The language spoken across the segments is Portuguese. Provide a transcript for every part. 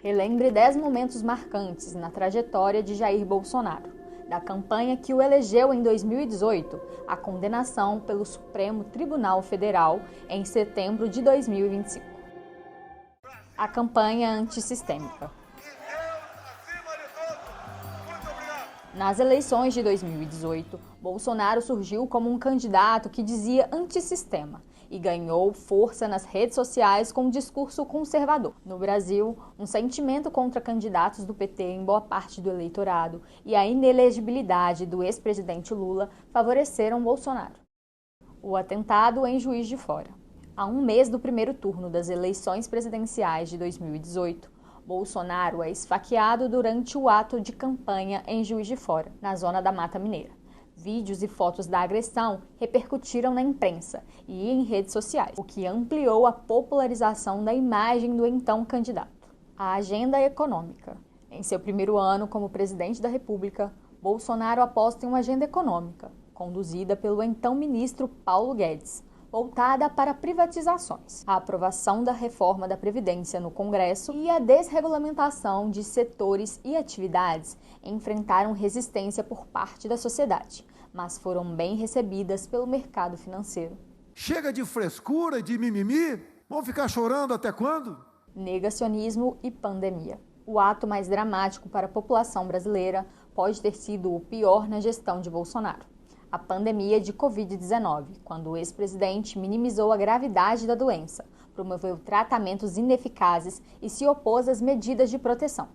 Relembre 10 momentos marcantes na trajetória de Jair Bolsonaro, da campanha que o elegeu em 2018 à condenação pelo Supremo Tribunal Federal em setembro de 2025. A campanha antissistêmica. Nas eleições de 2018, Bolsonaro surgiu como um candidato que dizia antissistema e ganhou força nas redes sociais com um discurso conservador. No Brasil, um sentimento contra candidatos do PT em boa parte do eleitorado e a inelegibilidade do ex-presidente Lula favoreceram Bolsonaro. O atentado em Juiz de Fora. A um mês do primeiro turno das eleições presidenciais de 2018, Bolsonaro é esfaqueado durante o ato de campanha em Juiz de Fora, na zona da Mata Mineira. Vídeos e fotos da agressão repercutiram na imprensa e em redes sociais, o que ampliou a popularização da imagem do então candidato. A agenda econômica. Em seu primeiro ano como presidente da República, Bolsonaro aposta em uma agenda econômica, conduzida pelo então ministro Paulo Guedes, voltada para privatizações, a aprovação da reforma da Previdência no Congresso e a desregulamentação de setores e atividades enfrentaram resistência por parte da sociedade, mas foram bem recebidas pelo mercado financeiro. Chega de frescura, de mimimi? Vão ficar chorando até quando? Negacionismo e pandemia. O ato mais dramático para a população brasileira pode ter sido o pior na gestão de Bolsonaro. A pandemia de Covid-19, quando o ex-presidente minimizou a gravidade da doença, promoveu tratamentos ineficazes e se opôs às medidas de proteção.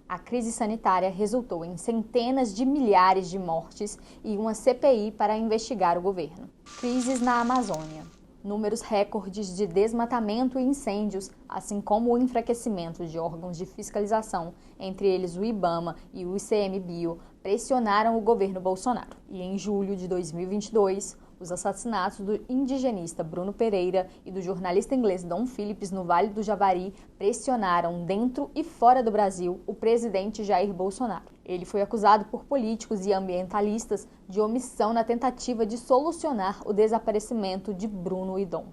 A crise sanitária resultou em centenas de milhares de mortes e uma CPI para investigar o governo. Crises na Amazônia. Números recordes de desmatamento e incêndios, assim como o enfraquecimento de órgãos de fiscalização, entre eles o IBAMA e o ICMBio, pressionaram o governo Bolsonaro. E em julho de 2022, os assassinatos do indigenista Bruno Pereira e do jornalista inglês Dom Phillips no Vale do Javari pressionaram dentro e fora do Brasil o presidente Jair Bolsonaro. Ele foi acusado por políticos e ambientalistas de omissão na tentativa de solucionar o desaparecimento de Bruno e Dom.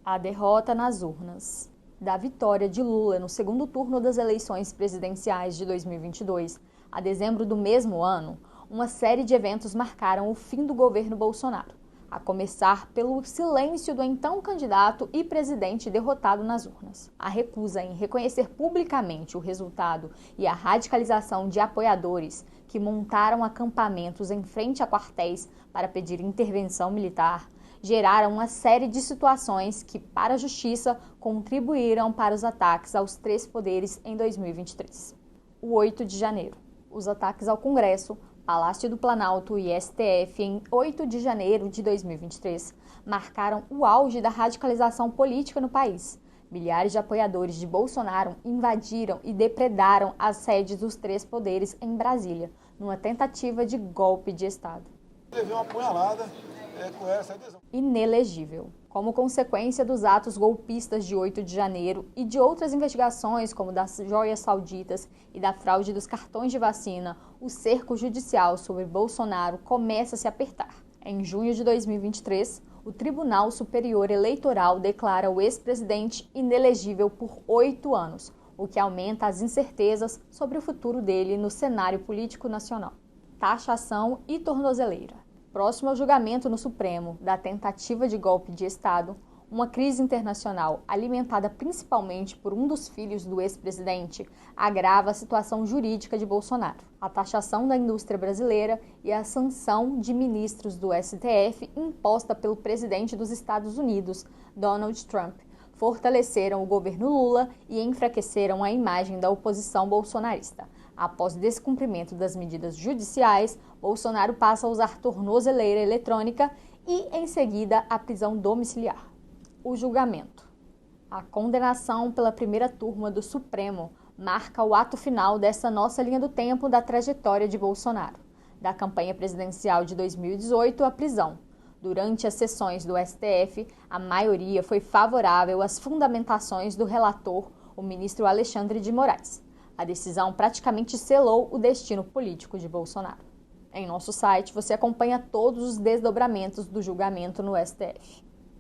A derrota nas urnas. Da vitória de Lula no segundo turno das eleições presidenciais de 2022 a dezembro do mesmo ano, uma série de eventos marcaram o fim do governo Bolsonaro, a começar pelo silêncio do então candidato e presidente derrotado nas urnas. A recusa em reconhecer publicamente o resultado e a radicalização de apoiadores que montaram acampamentos em frente a quartéis para pedir intervenção militar geraram uma série de situações que, para a justiça, contribuíram para os ataques aos três poderes em 2023. O 8 de janeiro. Os ataques ao Congresso, Palácio do Planalto e STF em 8 de janeiro de 2023 marcaram o auge da radicalização política no país. Milhares de apoiadores de Bolsonaro invadiram e depredaram as sedes dos três poderes em Brasília, numa tentativa de golpe de Estado. Levei uma apunhalada com essa adesão. Inelegível. Como consequência dos atos golpistas de 8 de janeiro e de outras investigações, como das joias sauditas e da fraude dos cartões de vacina, o cerco judicial sobre Bolsonaro começa a se apertar. Em junho de 2023, o Tribunal Superior Eleitoral declara o ex-presidente inelegível por 8 anos, o que aumenta as incertezas sobre o futuro dele no cenário político nacional. Taxação e tornozeleira. Próximo ao julgamento no Supremo da tentativa de golpe de Estado, uma crise internacional alimentada principalmente por um dos filhos do ex-presidente agrava a situação jurídica de Bolsonaro. A taxação da indústria brasileira e a sanção de ministros do STF imposta pelo presidente dos Estados Unidos, Donald Trump, fortaleceram o governo Lula e enfraqueceram a imagem da oposição bolsonarista. Após o descumprimento das medidas judiciais, Bolsonaro passa a usar tornozeleira eletrônica e, em seguida, a prisão domiciliar. O julgamento. A condenação pela primeira turma do Supremo marca o ato final dessa nossa linha do tempo da trajetória de Bolsonaro, da campanha presidencial de 2018 à prisão. Durante as sessões do STF, a maioria foi favorável às fundamentações do relator, o ministro Alexandre de Moraes. A decisão praticamente selou o destino político de Bolsonaro. Em nosso site, você acompanha todos os desdobramentos do julgamento no STF.